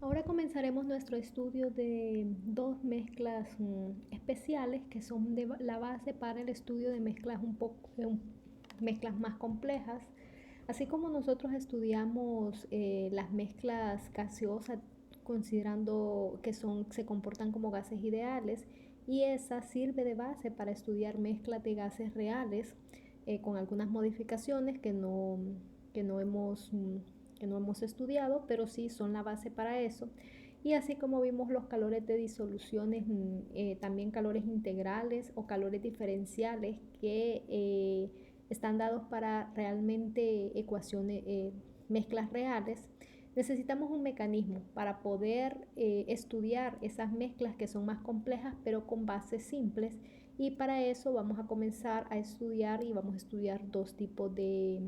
Ahora comenzaremos nuestro estudio de dos mezclas especiales que son la base para el estudio de mezclas mezclas más complejas. Así como nosotros estudiamos las mezclas gaseosas considerando que se comportan como gases ideales, y esa sirve de base para estudiar mezclas de gases reales con algunas modificaciones que no hemos que no hemos estudiado, pero sí son la base para eso. Y así como vimos los calores de disoluciones, también calores integrales o calores diferenciales que están dados para realmente ecuaciones, mezclas reales. Necesitamos un mecanismo para poder estudiar esas mezclas que son más complejas pero con bases simples, y para eso vamos a comenzar a estudiar y vamos a estudiar dos tipos de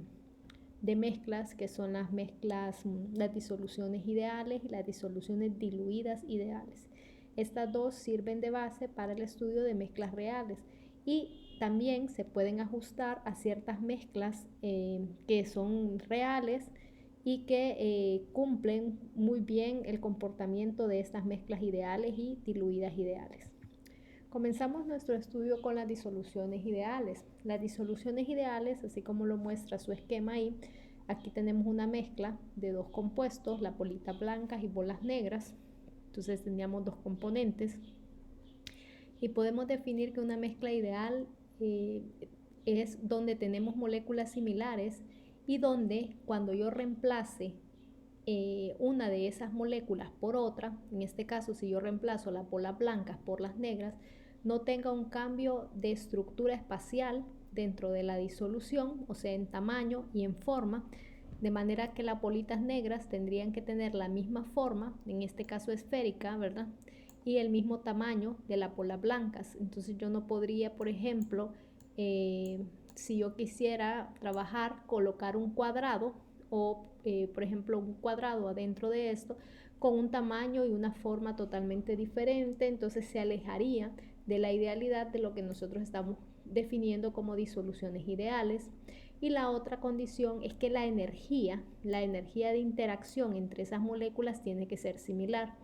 mezclas, que son las disoluciones ideales y las disoluciones diluidas ideales. Estas dos sirven de base para el estudio de mezclas reales, y también se pueden ajustar a ciertas mezclas que son reales y que cumplen muy bien el comportamiento de estas mezclas ideales y diluidas ideales. Comenzamos nuestro estudio con las disoluciones ideales. Las disoluciones ideales, así como lo muestra su esquema ahí, aquí tenemos una mezcla de dos compuestos, las bolitas blancas y bolas negras. Entonces tendríamos dos componentes y podemos definir que una mezcla ideal es donde tenemos moléculas similares y donde cuando yo reemplace una de esas moléculas por otra, en este caso si yo reemplazo las bolas blancas por las negras, no tenga un cambio de estructura espacial dentro de la disolución, o sea en tamaño y en forma, de manera que las bolitas negras tendrían que tener la misma forma, en este caso esférica, ¿verdad? Y el mismo tamaño de las bolas blancas. Entonces yo no podría, por ejemplo, si yo quisiera trabajar, colocar un cuadrado o por ejemplo un cuadrado adentro de esto con un tamaño y una forma totalmente diferente, entonces se alejaría de la idealidad de lo que nosotros estamos definiendo como disoluciones ideales. Y la otra condición es que la energía de interacción entre esas moléculas tiene que ser similar.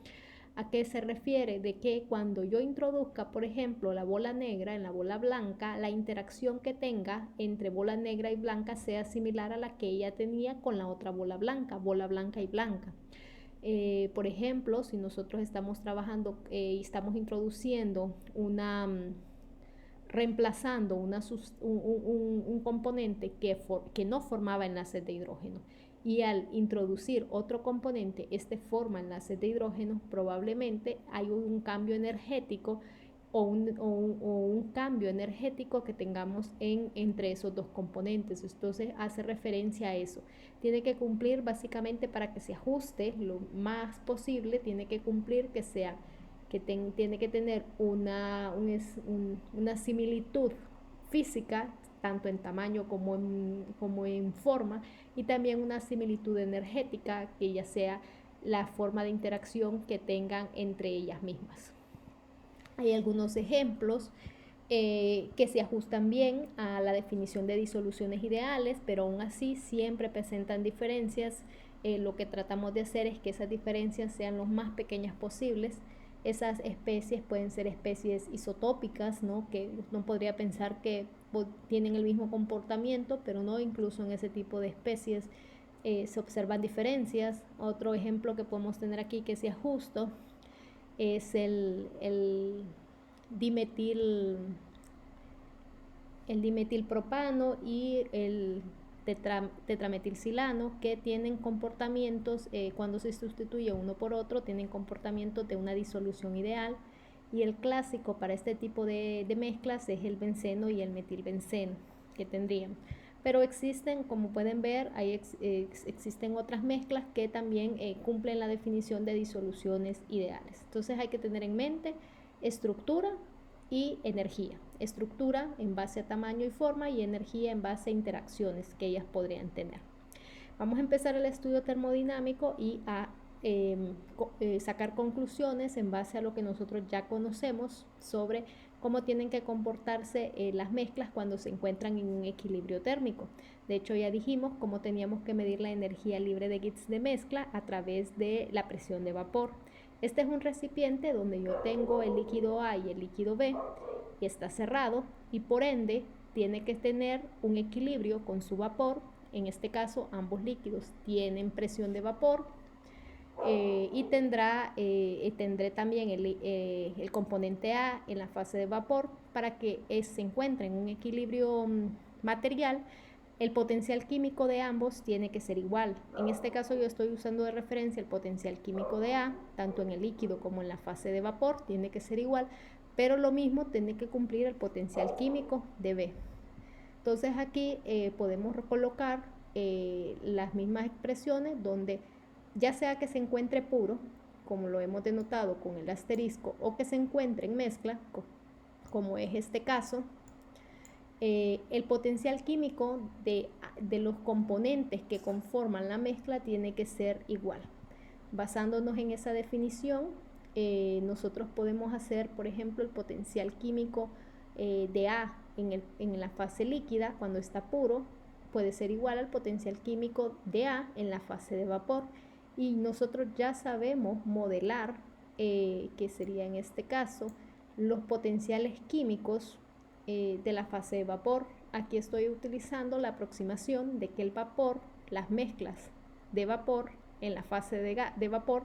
¿A qué se refiere? De que cuando yo introduzca, por ejemplo, la bola negra en la bola blanca, la interacción que tenga entre bola negra y blanca sea similar a la que ella tenía con la otra bola blanca y blanca. Por ejemplo, si nosotros estamos trabajando y estamos introduciendo reemplazando un componente que no formaba enlaces de hidrógeno, y al introducir otro componente, este forma enlaces de hidrógeno, probablemente hay un cambio energético o un cambio energético que tengamos entre esos dos componentes. Entonces hace referencia a eso. Tiene que cumplir básicamente, para que se ajuste lo más posible, tiene que cumplir que sea tiene que tener una similitud física, tanto en tamaño como en forma, y también una similitud energética, que ya sea la forma de interacción que tengan entre ellas mismas. Hay algunos ejemplos que se ajustan bien a la definición de disoluciones ideales, pero aún así siempre presentan diferencias. Lo que tratamos de hacer es que esas diferencias sean lo más pequeñas posibles. Esas especies pueden ser especies isotópicas, ¿no? Que uno podría pensar que tienen el mismo comportamiento, pero no, incluso en ese tipo de especies se observan diferencias. Otro ejemplo que podemos tener aquí que sea justo es dimetil, el dimetilpropano y el tetrametilsilano, que tienen comportamientos, cuando se sustituye uno por otro, tienen comportamientos de una disolución ideal. Y el clásico para este tipo de mezclas es el benceno y el metilbenceno que tendrían. Pero existen, como pueden ver, existen otras mezclas que también cumplen la definición de disoluciones ideales. Entonces hay que tener en mente estructura y energía. Estructura en base a tamaño y forma, y energía en base a interacciones que ellas podrían tener. Vamos a empezar el estudio termodinámico y a sacar conclusiones en base a lo que nosotros ya conocemos sobre cómo tienen que comportarse las mezclas cuando se encuentran en un equilibrio térmico. De hecho, ya dijimos cómo teníamos que medir la energía libre de Gibbs de mezcla a través de la presión de vapor. Este es un recipiente donde yo tengo el líquido A y el líquido B, y está cerrado, y por ende tiene que tener un equilibrio con su vapor. En este caso, ambos líquidos tienen presión de vapor, y tendré también el componente A en la fase de vapor. Para que se encuentre en un equilibrio material, el potencial químico de ambos tiene que ser igual. En este caso yo estoy usando de referencia el potencial químico de A, tanto en el líquido como en la fase de vapor, tiene que ser igual, pero lo mismo tiene que cumplir el potencial químico de B. Entonces aquí podemos colocar las mismas expresiones donde ya sea que se encuentre puro, como lo hemos denotado con el asterisco, o que se encuentre en mezcla, como es este caso, el potencial químico de los componentes que conforman la mezcla tiene que ser igual. Basándonos en esa definición, nosotros podemos hacer, por ejemplo, el potencial químico de A en la fase líquida cuando está puro puede ser igual al potencial químico de A en la fase de vapor, y nosotros ya sabemos modelar, que sería en este caso los potenciales químicos de la fase de vapor. Aquí estoy utilizando la aproximación de que el vapor, las mezclas de vapor en la fase de vapor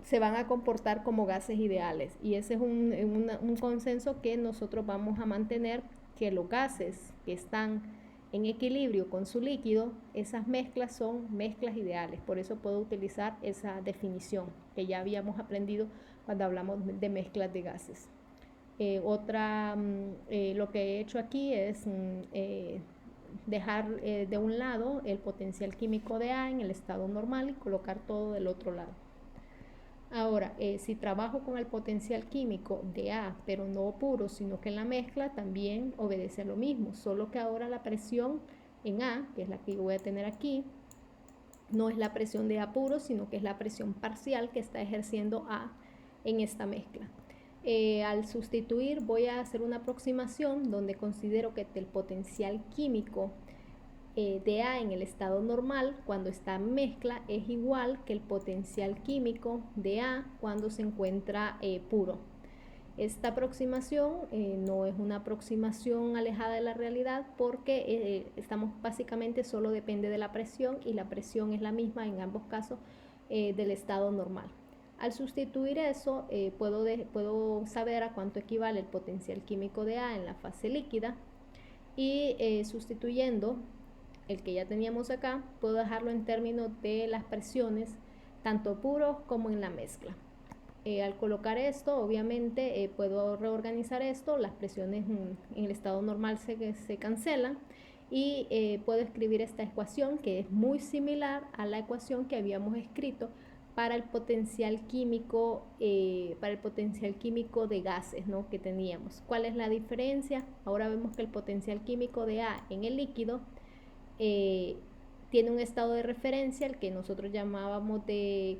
se van a comportar como gases ideales, y ese es un consenso que nosotros vamos a mantener, que los gases que están en equilibrio con su líquido, esas mezclas son mezclas ideales. Por eso puedo utilizar esa definición que ya habíamos aprendido cuando hablamos de mezclas de gases. Lo que he hecho aquí es dejar de un lado el potencial químico de A en el estado normal y colocar todo del otro lado. Ahora, si trabajo con el potencial químico de A, pero no puro, sino que en la mezcla, también obedece a lo mismo, solo que ahora la presión en A, que es la que yo voy a tener aquí, no es la presión de A puro, sino que es la presión parcial que está ejerciendo A en esta mezcla. Al sustituir, voy a hacer una aproximación donde considero que el potencial químico de A en el estado normal cuando está en mezcla es igual que el potencial químico de A cuando se encuentra puro. Esta aproximación no es una aproximación alejada de la realidad, porque estamos básicamente solo depende de la presión, y la presión es la misma en ambos casos del estado normal. Al sustituir eso, puedo saber a cuánto equivale el potencial químico de A en la fase líquida, y sustituyendo el que ya teníamos acá, puedo dejarlo en términos de las presiones, tanto puros como en la mezcla. Al colocar esto, obviamente puedo reorganizar esto, las presiones en el estado normal se cancelan, y puedo escribir esta ecuación, que es muy similar a la ecuación que habíamos escrito para el potencial químico, de gases, ¿no?, que teníamos. ¿Cuál es la diferencia? Ahora vemos que el potencial químico de A en el líquido tiene un estado de referencia, el que nosotros llamábamos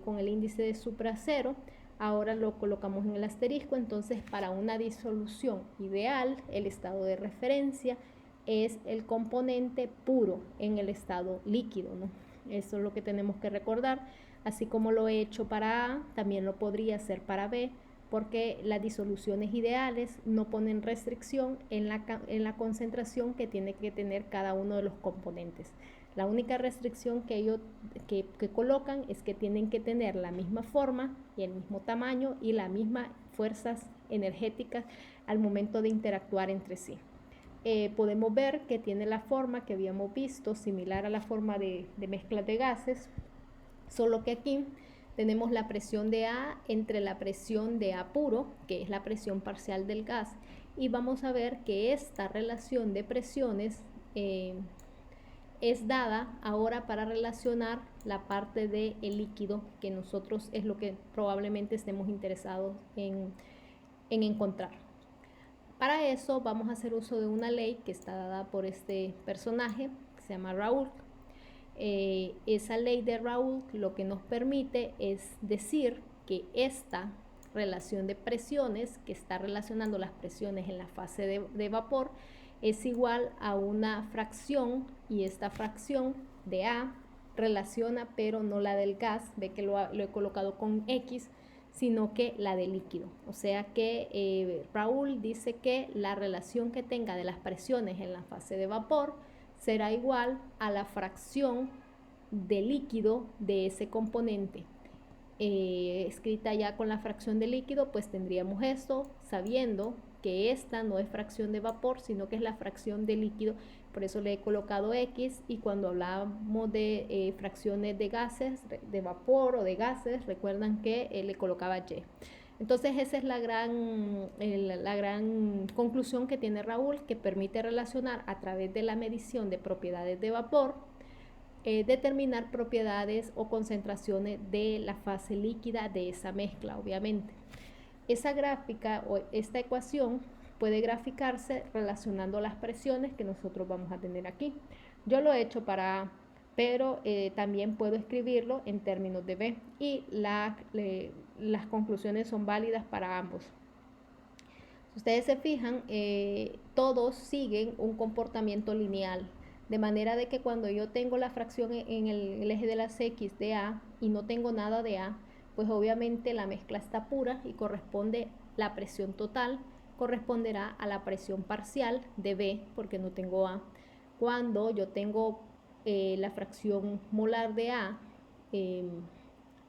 con el índice de supracero. Ahora lo colocamos en el asterisco. Entonces, para una disolución ideal, el estado de referencia es el componente puro en el estado líquido, ¿no? Eso es lo que tenemos que recordar. Así como lo he hecho para A, también lo podría hacer para B, porque las disoluciones ideales no ponen restricción en la concentración que tiene que tener cada uno de los componentes. La única restricción que ellos colocan es que tienen que tener la misma forma y el mismo tamaño y las mismas fuerzas energéticas al momento de interactuar entre sí. Podemos ver que tiene la forma que habíamos visto, similar a la forma de mezclas de gases, solo que aquí tenemos la presión de A entre la presión de A puro, que es la presión parcial del gas, y vamos a ver que esta relación de presiones es dada ahora para relacionar la parte del líquido, que nosotros es lo que probablemente estemos interesados en encontrar. Para eso vamos a hacer uso de una ley que está dada por este personaje que se llama Raoult. Esa ley de Raoult lo que nos permite es decir que esta relación de presiones, que está relacionando las presiones en la fase de vapor, es igual a una fracción, y esta fracción de A relaciona, pero no la del gas, ve que lo he colocado con X, sino que la de líquido. O sea que Raúl dice que la relación que tenga de las presiones en la fase de vapor será igual a la fracción de líquido de ese componente. Escrita ya con la fracción de líquido, pues tendríamos esto, sabiendo que esta no es fracción de vapor, sino que es la fracción de líquido. Por eso le he colocado X, y cuando hablábamos de fracciones de gases, de vapor o de gases, recuerdan que le colocaba Y. Entonces esa es la gran conclusión que tiene Raúl, que permite relacionar a través de la medición de propiedades de vapor, determinar propiedades o concentraciones de la fase líquida de esa mezcla, obviamente. Esa gráfica o esta ecuación puede graficarse relacionando las presiones que nosotros vamos a tener aquí. Yo lo he hecho para A, pero también puedo escribirlo en términos de B, y las conclusiones son válidas para ambos. Si ustedes se fijan, todos siguen un comportamiento lineal, de manera de que cuando yo tengo la fracción en el eje de las X de A y no tengo nada de A, pues obviamente la mezcla está pura y corresponde, la presión total corresponderá a la presión parcial de B, porque no tengo A. Cuando yo tengo la fracción molar de A en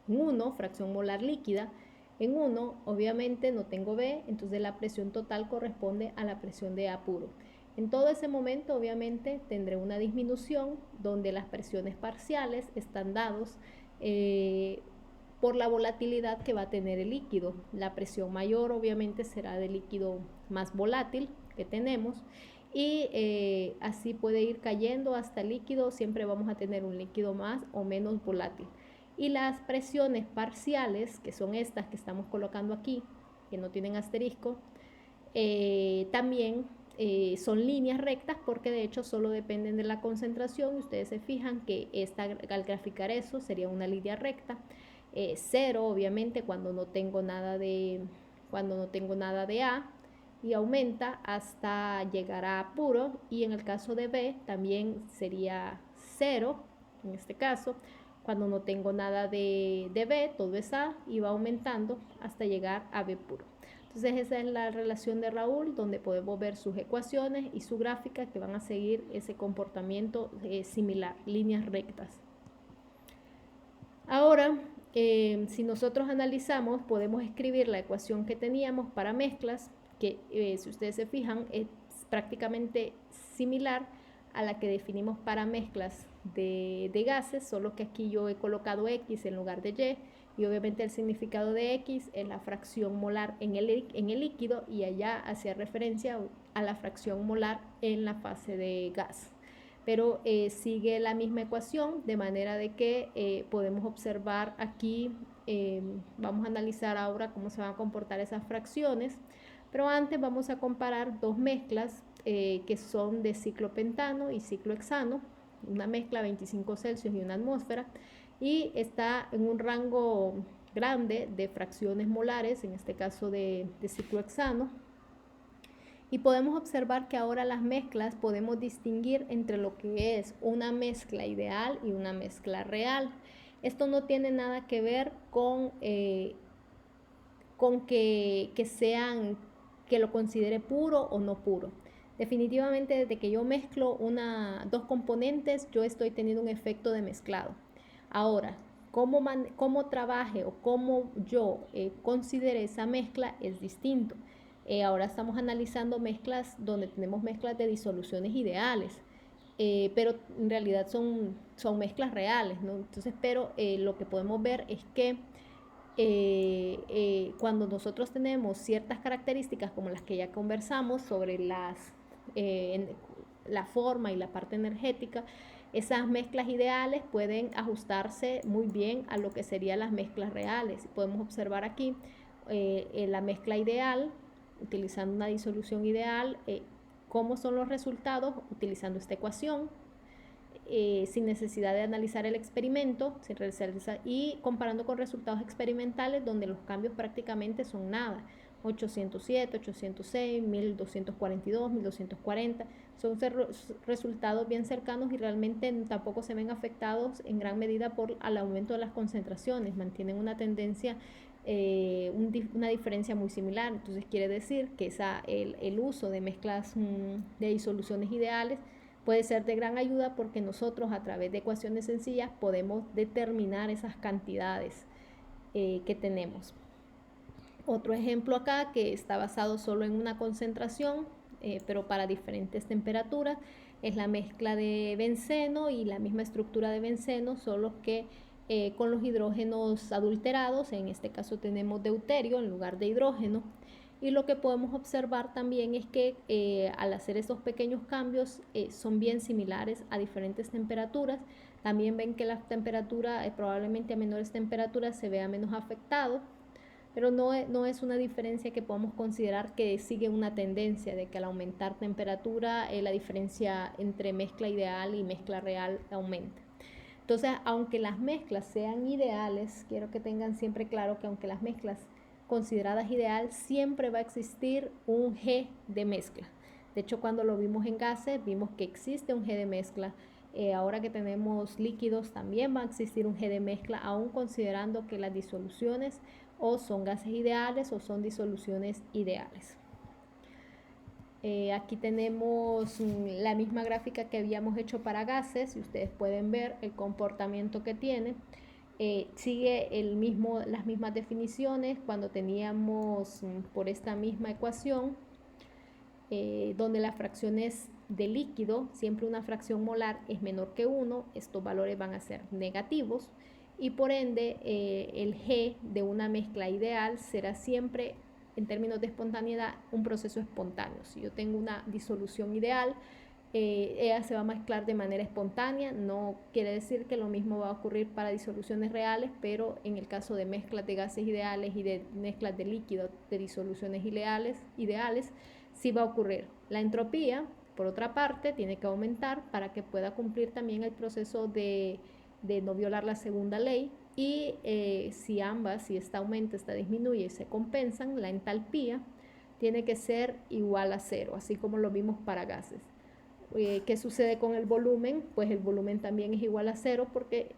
1, fracción molar líquida, en 1, obviamente no tengo B, entonces la presión total corresponde a la presión de A puro. En todo ese momento, obviamente, tendré una disminución donde las presiones parciales están dados por la volatilidad que va a tener el líquido. La presión mayor, obviamente, será del líquido más volátil que tenemos, y así puede ir cayendo hasta el líquido. Siempre vamos a tener un líquido más o menos volátil. Y las presiones parciales, que son estas que estamos colocando aquí, que no tienen asterisco, también son líneas rectas, porque de hecho solo dependen de la concentración. Ustedes se fijan que al graficar eso sería una línea recta. 0 obviamente cuando no tengo nada de A, y aumenta hasta llegar a A puro, y en el caso de B también sería 0 en este caso. Cuando no tengo nada de B, todo es A, y va aumentando hasta llegar a B puro. Entonces esa es la relación de Raúl, donde podemos ver sus ecuaciones y su gráfica, que van a seguir ese comportamiento similar, líneas rectas. Ahora, si nosotros analizamos, podemos escribir la ecuación que teníamos para mezclas, que si ustedes se fijan es prácticamente similar a la que definimos para mezclas de gases, solo que aquí yo he colocado X en lugar de Y obviamente el significado de X es la fracción molar en el líquido, y allá hacía referencia a la fracción molar en la fase de gas. Pero sigue la misma ecuación, de manera de que podemos observar aquí, vamos a analizar ahora cómo se van a comportar esas fracciones, pero antes vamos a comparar dos mezclas que son de ciclopentano y ciclohexano, una mezcla a 25 Celsius y una atmósfera, y está en un rango grande de fracciones molares, en este caso de ciclohexano. Y podemos observar que ahora las mezclas podemos distinguir entre lo que es una mezcla ideal y una mezcla real. Esto no tiene nada que ver con que lo considere puro o no puro. Definitivamente, desde que yo mezclo dos componentes, yo estoy teniendo un efecto de mezclado. Ahora, cómo trabaje o cómo yo considere esa mezcla es distinto. Ahora estamos analizando mezclas donde tenemos mezclas de disoluciones ideales, pero en realidad son mezclas reales, ¿no? Entonces, pero lo que podemos ver es que cuando nosotros tenemos ciertas características como las que ya conversamos sobre la forma y la parte energética, esas mezclas ideales pueden ajustarse muy bien a lo que serían las mezclas reales. Podemos observar aquí la mezcla ideal, utilizando una disolución ideal, cómo son los resultados utilizando esta ecuación. sin necesidad de analizar el experimento y comparando con resultados experimentales donde los cambios prácticamente son nada. 807, 806, 1242, 1240, son resultados bien cercanos y realmente tampoco se ven afectados en gran medida por el aumento de las concentraciones, mantienen una tendencia, una diferencia muy similar. Entonces quiere decir que el uso de mezclas de disoluciones ideales puede ser de gran ayuda porque nosotros a través de ecuaciones sencillas podemos determinar esas cantidades que tenemos. Otro ejemplo acá que está basado solo en una concentración, pero para diferentes temperaturas, es la mezcla de benceno y la misma estructura de benceno, solo que con los hidrógenos adulterados. En este caso tenemos deuterio en lugar de hidrógeno. Y lo que podemos observar también es que al hacer estos pequeños cambios son bien similares a diferentes temperaturas. También ven que la temperatura, probablemente a menores temperaturas, se vea menos afectado, pero no es una diferencia que podamos considerar que sigue una tendencia de que al aumentar temperatura la diferencia entre mezcla ideal y mezcla real aumenta. Entonces, aunque las mezclas sean ideales, quiero que tengan siempre claro que aunque las mezclas consideradas ideal, siempre va a existir un G de mezcla. De hecho, cuando lo vimos en gases, vimos que existe un G de mezcla. Ahora que tenemos líquidos, también va a existir un G de mezcla, aún considerando que las disoluciones o son gases ideales o son disoluciones ideales. Aquí tenemos la misma gráfica que habíamos hecho para gases y ustedes pueden ver el comportamiento que tiene. Sigue las mismas definiciones cuando teníamos por esta misma ecuación, donde las fracciones de líquido, siempre una fracción molar es menor que 1, estos valores van a ser negativos y por ende el G de una mezcla ideal será siempre, en términos de espontaneidad, un proceso espontáneo. Si yo tengo una disolución ideal, ella se va a mezclar de manera espontánea. No quiere decir que lo mismo va a ocurrir para disoluciones reales, pero en el caso de mezclas de gases ideales y de mezclas de líquidos de disoluciones ideales sí va a ocurrir. La entropía, por otra parte, tiene que aumentar para que pueda cumplir también el proceso de no violar la segunda ley. Y si esta aumenta, esta disminuye y se compensan, la entalpía tiene que ser igual a 0, así como lo vimos para gases. ¿Qué sucede con el volumen? Pues el volumen también es igual a 0 porque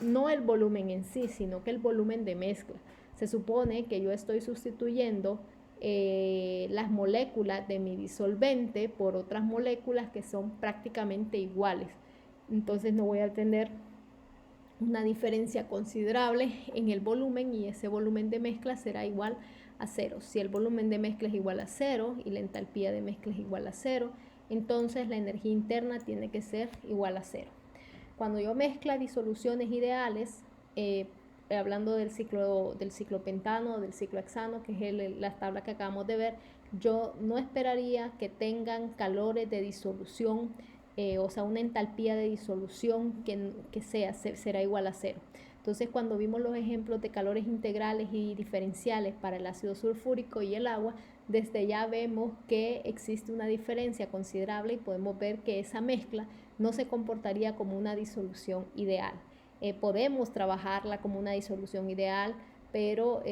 no el volumen en sí, sino que el volumen de mezcla. Se supone que yo estoy sustituyendo las moléculas de mi disolvente por otras moléculas que son prácticamente iguales. Entonces no voy a tener una diferencia considerable en el volumen y ese volumen de mezcla será igual a 0. Si el volumen de mezcla es igual a 0 y la entalpía de mezcla es igual a 0, entonces la energía interna tiene que ser igual a 0. Cuando yo mezclo disoluciones ideales, hablando del ciclo pentano, del ciclo hexano, que es la tabla que acabamos de ver, yo no esperaría que tengan calores de disolución, o sea, una entalpía de disolución que será igual a 0. Entonces, cuando vimos los ejemplos de calores integrales y diferenciales para el ácido sulfúrico y el agua, desde ya vemos que existe una diferencia considerable y podemos ver que esa mezcla no se comportaría como una disolución ideal. Podemos trabajarla como una disolución ideal, pero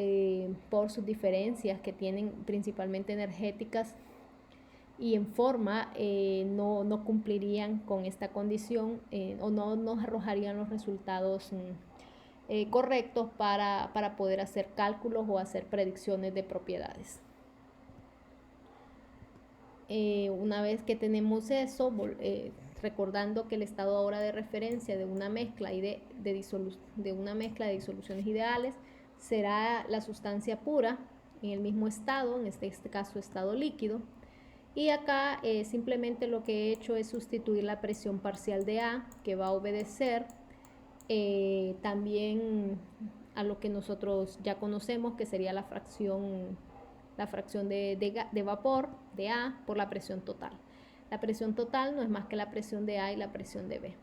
por sus diferencias que tienen principalmente energéticas y en forma, no cumplirían con esta condición o no nos arrojarían los resultados correctos para poder hacer cálculos o hacer predicciones de propiedades. Una vez que tenemos eso, recordando que el estado ahora de referencia de una mezcla de disoluciones ideales será la sustancia pura en el mismo estado, en este caso estado líquido. Y acá simplemente lo que he hecho es sustituir la presión parcial de A, que va a obedecer también a lo que nosotros ya conocemos, que sería la fracción de vapor de A por la presión total. La presión total no es más que la presión de A y la presión de B.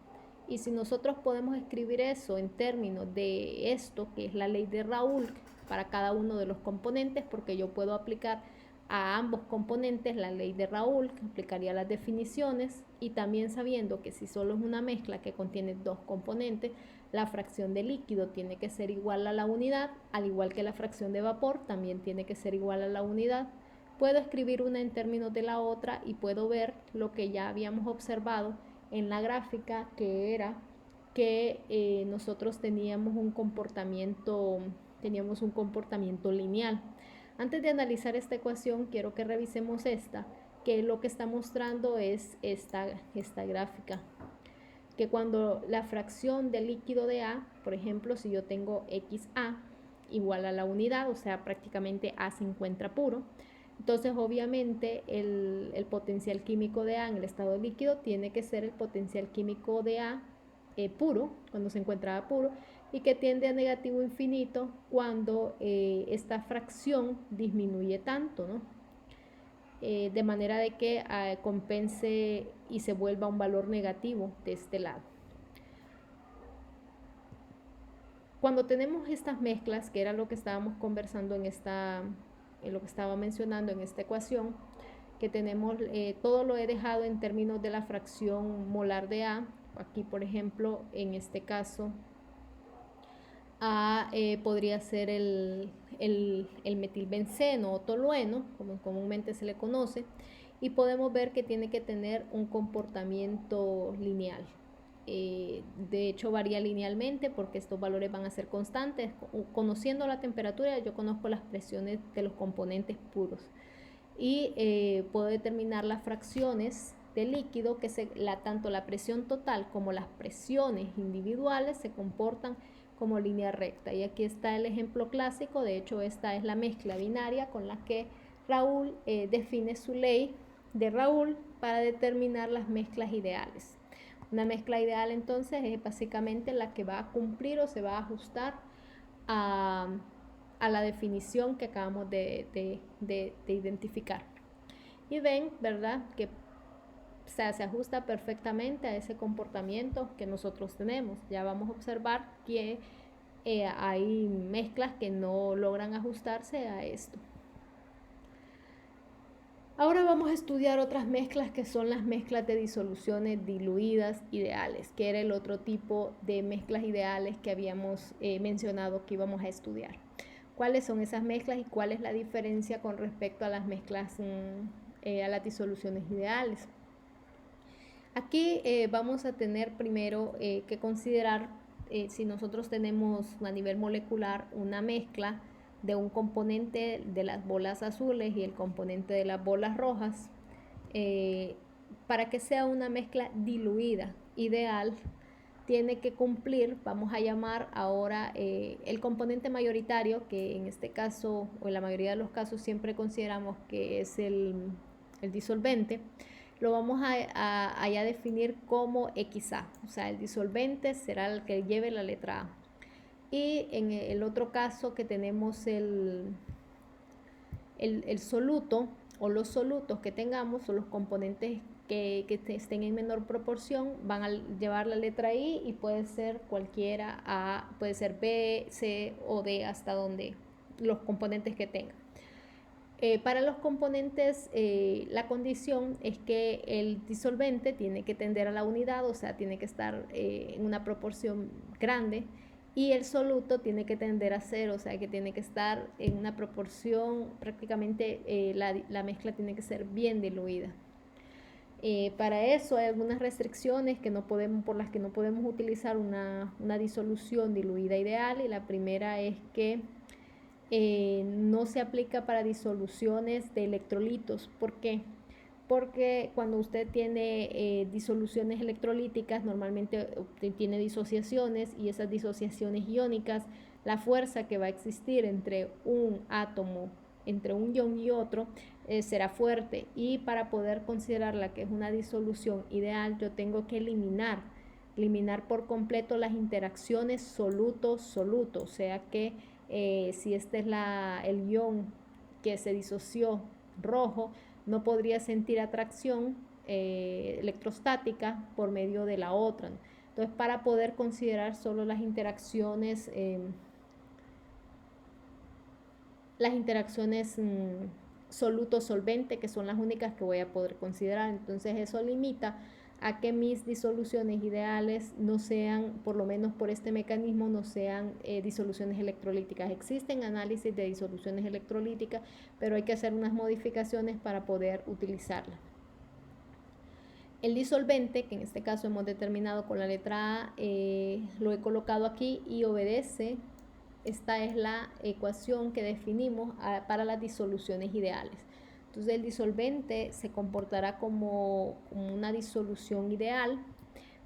Y si nosotros podemos escribir eso en términos de esto, que es la ley de Raoult, para cada uno de los componentes, porque yo puedo aplicar a ambos componentes la ley de Raoult, que aplicaría las definiciones, y también sabiendo que si solo es una mezcla que contiene dos componentes, la fracción de líquido tiene que ser igual a la unidad, al igual que la fracción de vapor también tiene que ser igual a la unidad. Puedo escribir una en términos de la otra y puedo ver lo que ya habíamos observado en la gráfica, que era que nosotros teníamos un comportamiento lineal. Antes de analizar esta ecuación, quiero que revisemos esta, que lo que está mostrando es esta gráfica, que cuando la fracción del líquido de A, por ejemplo, si yo tengo XA igual a la unidad, o sea, prácticamente A se encuentra puro, entonces obviamente el potencial químico de A en el estado líquido tiene que ser el potencial químico de A puro, cuando se encuentra A puro, y que tiende a negativo infinito cuando esta fracción disminuye tanto, ¿no? De manera de que compense y se vuelva un valor negativo de este lado. Cuando tenemos estas mezclas, que era lo que estábamos conversando en lo que estaba mencionando en esta ecuación, que tenemos, todo lo he dejado en términos de la fracción molar de A. Aquí, por ejemplo, en este caso, A podría ser el metilbenceno o tolueno, como comúnmente se le conoce, y podemos ver que tiene que tener un comportamiento lineal. De hecho, varía linealmente porque estos valores van a ser constantes. Conociendo la temperatura, yo conozco las presiones de los componentes puros y puedo determinar las fracciones de líquido que tanto la presión total como las presiones individuales se comportan como línea recta. Y aquí está el ejemplo clásico. De hecho, esta es la mezcla binaria con la que Raoult define su ley de Raoult para determinar las mezclas ideales. Una mezcla ideal entonces es básicamente la que va a cumplir o se va a ajustar a la definición que acabamos de identificar. Y ven, ¿verdad?, que se ajusta perfectamente a ese comportamiento que nosotros tenemos. Ya vamos a observar que hay mezclas que no logran ajustarse a esto. Ahora vamos a estudiar otras mezclas, que son las mezclas de disoluciones diluidas ideales, que era el otro tipo de mezclas ideales que habíamos mencionado que íbamos a estudiar. ¿Cuáles son esas mezclas y cuál es la diferencia con respecto a las mezclas, a las disoluciones ideales? Aquí vamos a tener primero que considerar si nosotros tenemos a nivel molecular una mezcla de un componente de las bolas azules y el componente de las bolas rojas, para que sea una mezcla diluida ideal, tiene que cumplir, vamos a llamar ahora el componente mayoritario, que en este caso, o en la mayoría de los casos, siempre consideramos que es el disolvente. Lo vamos a definir como XA, o sea, el disolvente será el que lleve la letra A. Y en el otro caso que tenemos el soluto, o los solutos que tengamos, o los componentes que estén en menor proporción, van a llevar la letra I, y puede ser cualquiera, A, puede ser B, C o D, hasta donde los componentes que tengan. Para los componentes, la condición es que el disolvente tiene que tender a la unidad, o sea, tiene que estar en una proporción grande, y el soluto tiene que tender a cero, o sea, que tiene que estar en una proporción, prácticamente la mezcla tiene que ser bien diluida. Para eso hay algunas restricciones por las que no podemos utilizar una disolución diluida ideal, y la primera es que no se aplica para disoluciones de electrolitos. ¿Por qué? Porque cuando usted tiene disoluciones electrolíticas, normalmente tiene disociaciones, y esas disociaciones iónicas, la fuerza que va a existir entre un átomo, entre un ion y otro, será fuerte, y para poder considerarla que es una disolución ideal, yo tengo que eliminar por completo las interacciones soluto-soluto, o sea que si este es el ion que se disoció rojo, no podría sentir atracción electrostática por medio de la otra. Entonces, para poder considerar solo las interacciones soluto solvente, que son las únicas que voy a poder considerar. Entonces eso limita a que mis disoluciones ideales no sean, por lo menos por este mecanismo, no sean disoluciones electrolíticas. Existen análisis de disoluciones electrolíticas, pero hay que hacer unas modificaciones para poder utilizarlas. El disolvente, que en este caso hemos determinado con la letra A, lo he colocado aquí y obedece. Esta es la ecuación que definimos para las disoluciones ideales. Entonces el disolvente se comportará como una disolución ideal,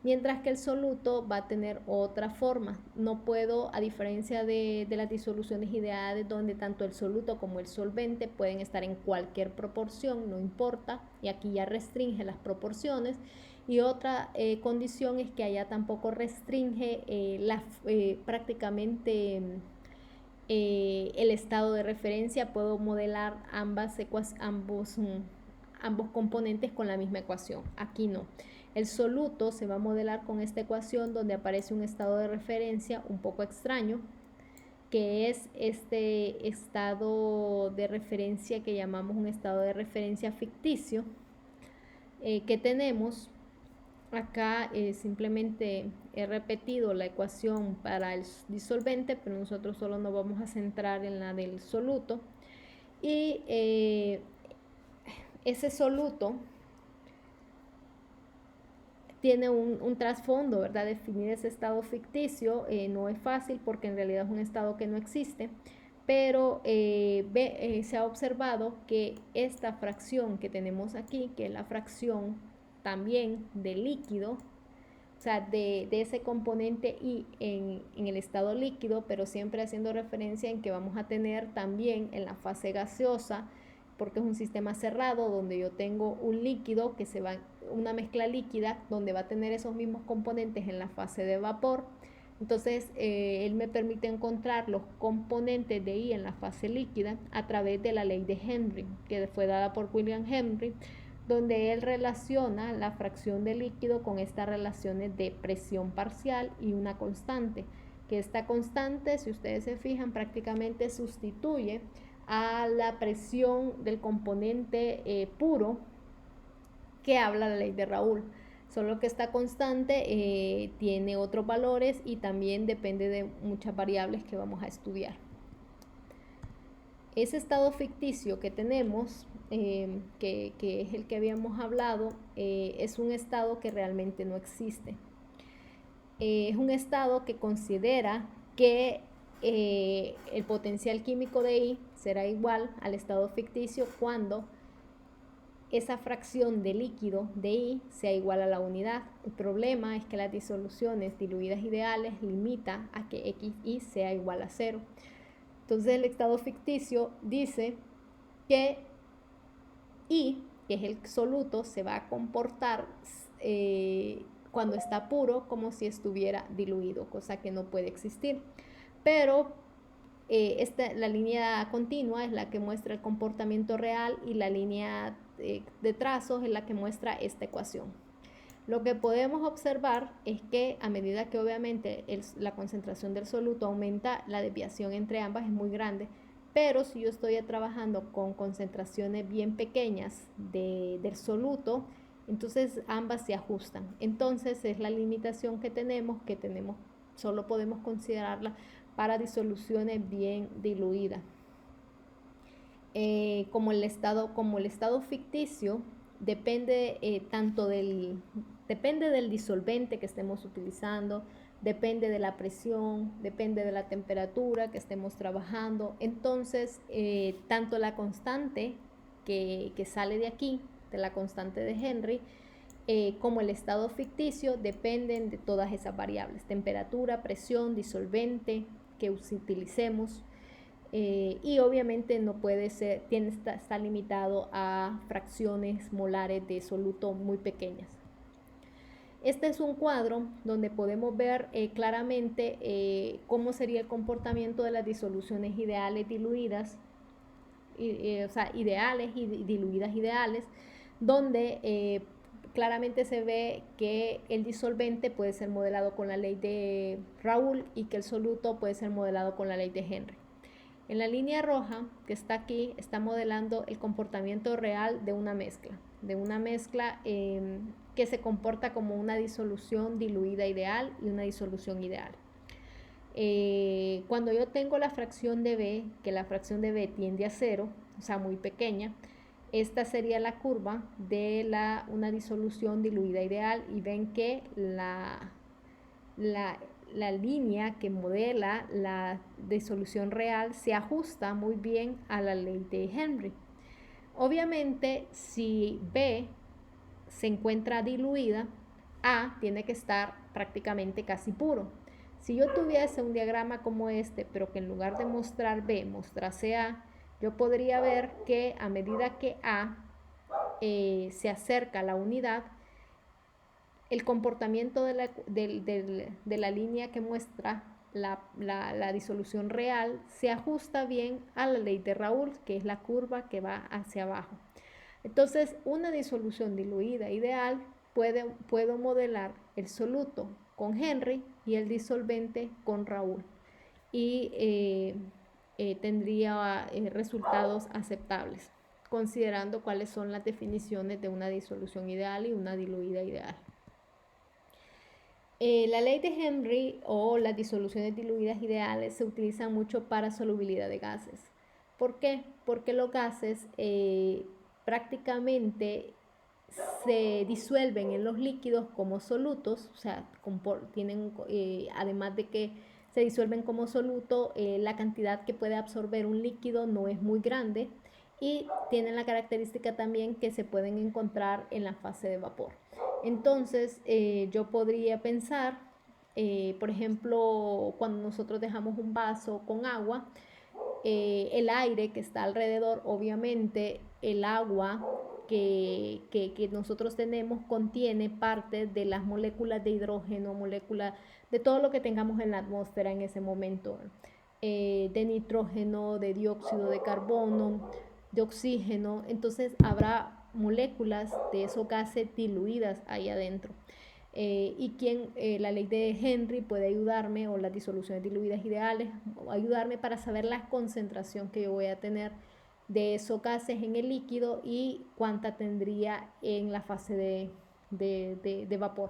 mientras que el soluto va a tener otra forma. No puedo, a diferencia de las disoluciones ideales, donde tanto el soluto como el solvente pueden estar en cualquier proporción, no importa, y aquí ya restringe las proporciones. Y otra condición es que allá tampoco restringe prácticamente el estado de referencia. Puedo modelar ambos componentes con la misma ecuación. Aquí no. El soluto se va a modelar con esta ecuación donde aparece un estado de referencia un poco extraño, que es este estado de referencia que llamamos un estado de referencia ficticio, que tenemos acá. Simplemente he repetido la ecuación para el disolvente, pero nosotros solo nos vamos a centrar en la del soluto. Y ese soluto tiene un trasfondo, ¿verdad? Definir ese estado ficticio no es fácil, porque en realidad es un estado que no existe, pero se ha observado que esta fracción que tenemos aquí, que es la fracción también de líquido, o sea, de ese componente I en el estado líquido, pero siempre haciendo referencia en que vamos a tener también en la fase gaseosa, porque es un sistema cerrado donde yo tengo un líquido que se va, una mezcla líquida donde va a tener esos mismos componentes en la fase de vapor. Entonces él me permite encontrar los componentes de I en la fase líquida a través de la ley de Henry, que fue dada por William Henry, donde él relaciona la fracción de líquido con estas relaciones de presión parcial y una constante, que esta constante, si ustedes se fijan, prácticamente sustituye a la presión del componente puro que habla la ley de Raoult. Solo que esta constante tiene otros valores y también depende de muchas variables que vamos a estudiar. Ese estado ficticio que tenemos, que es el que habíamos hablado, es un estado que realmente no existe. Es un estado que considera que el potencial químico de I será igual al estado ficticio cuando esa fracción de líquido de I sea igual a la unidad. El problema es que las disoluciones diluidas ideales limita a que XI sea igual a 0. Entonces el estado ficticio dice que I, que es el soluto, se va a comportar cuando está puro como si estuviera diluido, cosa que no puede existir. Pero la línea continua es la que muestra el comportamiento real y la línea de trazos es la que muestra esta ecuación. Lo que podemos observar es que a medida que obviamente la concentración del soluto aumenta, la desviación entre ambas es muy grande, pero si yo estoy trabajando con concentraciones bien pequeñas del soluto, entonces ambas se ajustan. Entonces es la limitación que tenemos, solo podemos considerarla para disoluciones bien diluidas. Como el estado ficticio depende depende del disolvente que estemos utilizando, depende de la presión, depende de la temperatura que estemos trabajando. Entonces, tanto la constante que sale de aquí, de la constante de Henry, como el estado ficticio dependen de todas esas variables: temperatura, presión, disolvente que utilicemos. Y obviamente no puede ser, está limitado a fracciones molares de soluto muy pequeñas. Este es un cuadro donde podemos ver claramente cómo sería el comportamiento de las disoluciones ideales diluidas, o sea, ideales y diluidas ideales, donde claramente se ve que el disolvente puede ser modelado con la ley de Raoult y que el soluto puede ser modelado con la ley de Henry. En la línea roja que está aquí está modelando el comportamiento real de una mezcla que se comporta como una disolución diluida ideal y una disolución ideal. Cuando yo tengo la fracción de B, que la fracción de B tiende a 0, o sea, muy pequeña, esta sería la curva de una disolución diluida ideal, y ven que la línea que modela la disolución real se ajusta muy bien a la ley de Henry. Obviamente, si B se encuentra diluida, A tiene que estar prácticamente casi puro. Si yo tuviese un diagrama como este, pero que en lugar de mostrar B mostrase A, yo podría ver que a medida que A se acerca a la unidad, el comportamiento de la línea que muestra la disolución real se ajusta bien a la ley de Raoult, que es la curva que va hacia abajo. Entonces, una disolución diluida ideal puedo modelar el soluto con Henry y el disolvente con Raoult, y tendría resultados aceptables, considerando cuáles son las definiciones de una disolución ideal y una diluida ideal. La ley de Henry o las disoluciones diluidas ideales se utilizan mucho para solubilidad de gases. ¿Por qué? Porque los gases prácticamente se disuelven en los líquidos como solutos, o sea, tienen, además de que se disuelven como soluto, la cantidad que puede absorber un líquido no es muy grande, y tienen la característica también que se pueden encontrar en la fase de vapor. Entonces, yo podría pensar, por ejemplo, cuando nosotros dejamos un vaso con agua, el aire que está alrededor, obviamente el agua que nosotros tenemos contiene parte de las moléculas de hidrógeno, moléculas de todo lo que tengamos en la atmósfera en ese momento, de nitrógeno, de dióxido de carbono, de oxígeno. Entonces habrá moléculas de esos gases diluidas ahí adentro. La ley de Henry puede ayudarme, o las disoluciones diluidas ideales, ayudarme para saber la concentración que yo voy a tener de esos gases en el líquido y cuánta tendría en la fase de vapor.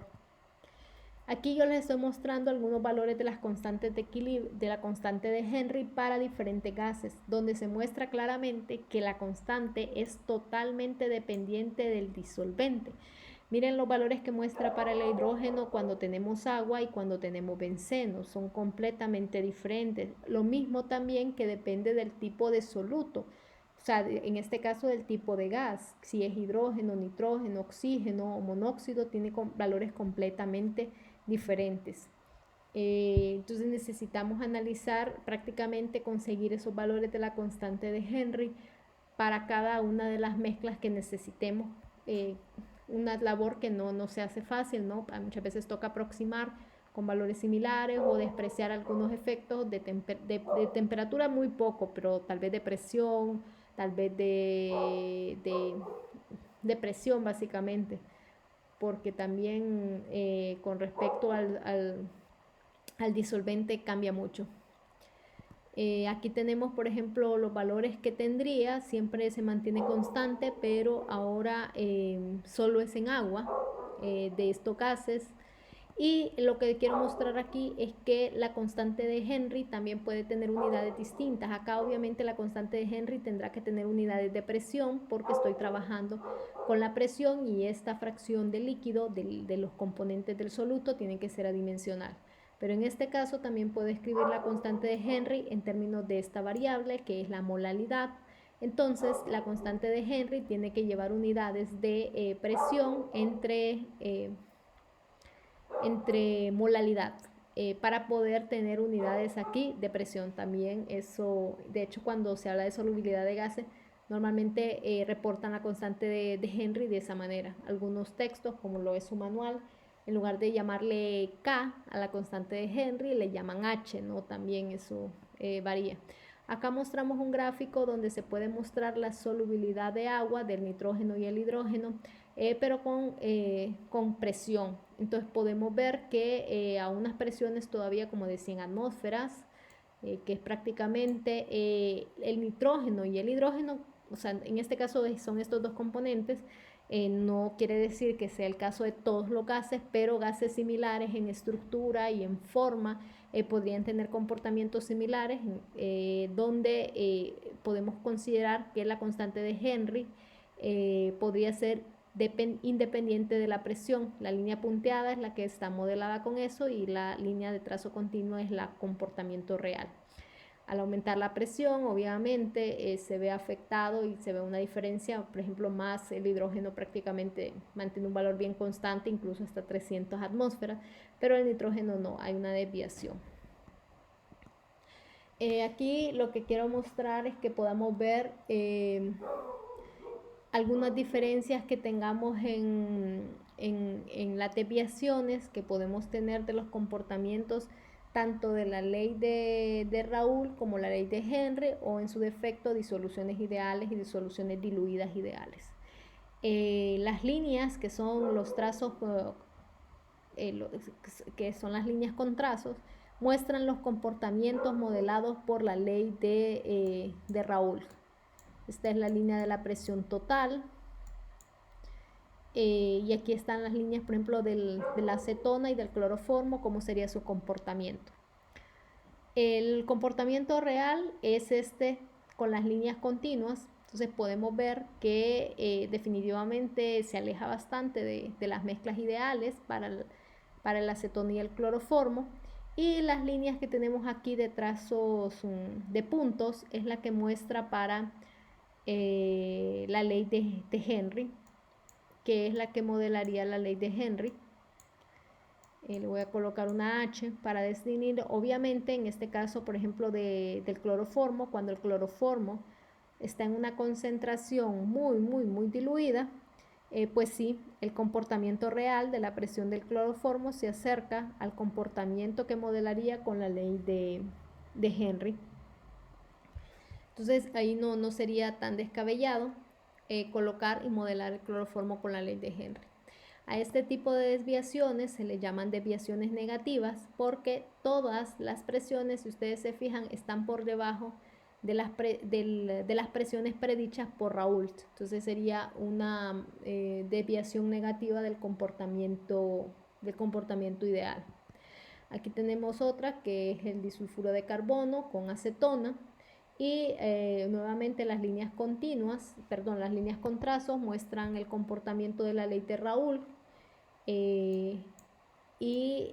Aquí yo les estoy mostrando algunos valores de las constantes de equilibrio, de la constante de Henry para diferentes gases, donde se muestra claramente que la constante es totalmente dependiente del disolvente. Miren los valores que muestra para el hidrógeno cuando tenemos agua y cuando tenemos benceno, son completamente diferentes. Lo mismo también que depende del tipo de soluto, o sea, en este caso del tipo de gas, si es hidrógeno, nitrógeno, oxígeno o monóxido, tiene valores completamente diferentes. Entonces necesitamos analizar, prácticamente conseguir esos valores de la constante de Henry para cada una de las mezclas que necesitemos. Una labor que no se hace fácil, ¿no? Muchas veces toca aproximar con valores similares o despreciar algunos efectos de temperatura muy poco, pero tal vez de presión, tal vez de presión básicamente, porque también con respecto al disolvente cambia mucho. Aquí tenemos, por ejemplo, los valores que tendría, siempre se mantiene constante, pero ahora solo es en agua, de estos gases. Y lo que quiero mostrar aquí es que la constante de Henry también puede tener unidades distintas. Acá obviamente la constante de Henry tendrá que tener unidades de presión, porque estoy trabajando con la presión, y esta fracción de líquido de los componentes del soluto tiene que ser adimensional. Pero en este caso también puedo escribir la constante de Henry en términos de esta variable, que es la molalidad. Entonces, la constante de Henry tiene que llevar unidades de presión entre molalidad, para poder tener unidades aquí de presión. También eso, de hecho, cuando se habla de solubilidad de gases, normalmente reportan la constante de Henry de esa manera. Algunos textos, como lo es su manual, en lugar de llamarle K a la constante de Henry, le llaman H, ¿no? También eso varía. Acá mostramos un gráfico donde se puede mostrar la solubilidad de agua, del nitrógeno y el hidrógeno, pero con presión. Entonces podemos ver que a unas presiones todavía como de 100 atmósferas, que es prácticamente el nitrógeno y el hidrógeno, o sea, en este caso son estos dos componentes. No quiere decir que sea el caso de todos los gases, pero gases similares en estructura y en forma podrían tener comportamientos similares, donde podemos considerar que la constante de Henry podría ser independiente de la presión. La línea punteada es la que está modelada con eso y la línea de trazo continuo es el comportamiento real. Al aumentar la presión, obviamente se ve afectado y se ve una diferencia. Por ejemplo, más el hidrógeno prácticamente mantiene un valor bien constante, incluso hasta 300 atmósferas, pero el nitrógeno no, hay una desviación. Aquí lo que quiero mostrar es que podamos ver algunas diferencias que tengamos en las desviaciones que podemos tener de los comportamientos tanto de la ley de Raoult como la ley de Henry, o en su defecto disoluciones ideales y disoluciones diluidas ideales. Las líneas que son los trazos, que son las líneas con trazos, muestran los comportamientos modelados por la ley de Raoult. Esta es la línea de la presión total. Y aquí están las líneas, por ejemplo, de la acetona y del cloroformo, cómo sería su comportamiento. El comportamiento real es este con las líneas continuas. Entonces podemos ver que definitivamente se aleja bastante de las mezclas ideales para el acetona y el cloroformo. Y las líneas que tenemos aquí de trazos de puntos es la que muestra para la ley de Henry, que es la que modelaría la ley de Henry. Le voy a colocar una H para definir, obviamente en este caso, por ejemplo, del cloroformo, cuando el cloroformo está en una concentración muy diluida, pues sí, el comportamiento real de la presión del cloroformo se acerca al comportamiento que modelaría con la ley de Henry. Entonces ahí no sería tan descabellado colocar y modelar el cloroformo con la ley de Henry. A este tipo de desviaciones se le llaman desviaciones negativas porque todas las presiones, si ustedes se fijan, están por debajo de las presiones predichas por Raoult. Entonces sería una desviación negativa del comportamiento ideal. Aquí tenemos otra que es el disulfuro de carbono con acetona. Y nuevamente las líneas las líneas con trazos muestran el comportamiento de la ley de Raoult. Y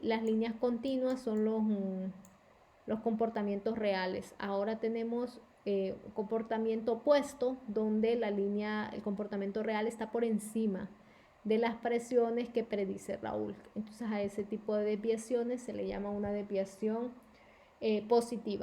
las líneas continuas son los comportamientos reales. Ahora tenemos un comportamiento opuesto donde el comportamiento real está por encima de las presiones que predice Raoult. Entonces a ese tipo de desviaciones se le llama una desviación positiva.